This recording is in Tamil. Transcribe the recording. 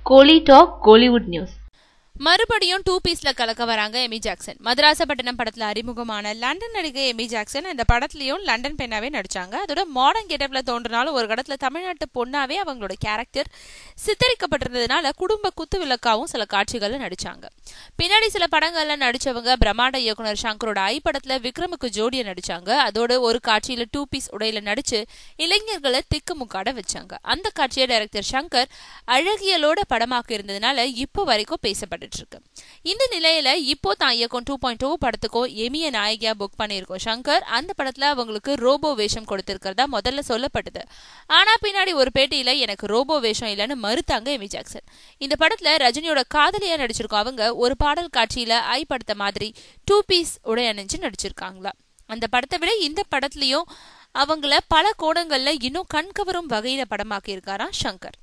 கோலி டாக் கோலிவுட் நியூஸ். மறுபடியும் 2 பீஸ்ல கலக்க வராங்க எமி ஜாக்சன். மதராசப்பட்டினம் படத்துல அறிமுகமான லண்டன் நடிகை எமி ஜாக்சன் இந்த படத்துலயும் லண்டன் பெண்ணாவே நடிச்சாங்க. அதோட மாடர்ன் கெட்டப்ல தோன்றினாலும் ஒரு கடத்துல தமிழ்நாட்டு பொண்ணாவே அவங்களோட கேரக்டர் சித்தரிக்கப்பட்டிருந்ததுனால குடும்ப குத்து விளக்காவும் சில காட்சிகள்ல நடிச்சாங்க. பின்னாடி சில படங்கள்ல நடிச்சவங்க பிரம்மாண்ட இயக்குனர் சங்கரோட ஐ படத்துல விக்ரமுக்கு ஜோடியா நடிச்சாங்க. அதோட ஒரு காட்சியில 2 பீஸ் உடையில நடிச்சு இளைஞர்களை திக்குமுக்காட வச்சாங்க. அந்த காட்சியை டைரக்டர் சங்கர் அழகியலோட படமாக்க இருந்ததுனால இப்போ வரைக்கும் பேசப்பட்டு இருக்கு. இந்த நிலையில இப்போ தான் இயக்கம் 2.0 படத்துக்கும் எமிய நாயகியா புக் பண்ணிருக்கோம் சங்கர். அந்த படத்துல அவங்களுக்கு ரோபோ வேஷம் கொடுத்திருக்கிறதா முதல்ல சொல்லப்பட்டது. ஆனா பின்னாடி ஒரு பேட்டியில எனக்கு ரோபோ வேஷம் இல்லைன்னு மறுத்தாங்க எமி ஜாக்சன். இந்த படத்துல ரஜினியோட காதலியா நடிச்சிருக்கோம். அவங்க ஒரு பாடல் காட்சியில ஐ படத்த மாதிரி 2 பீஸ் உடை அணிஞ்சு நடிச்சிருக்காங்களா. அந்த படத்தை விட இந்த படத்துலயும் அவங்கள பல கோணங்கள்ல இன்னும் கண்கவரும் வகையில படமாக்கி இருக்காராம் சங்கர்.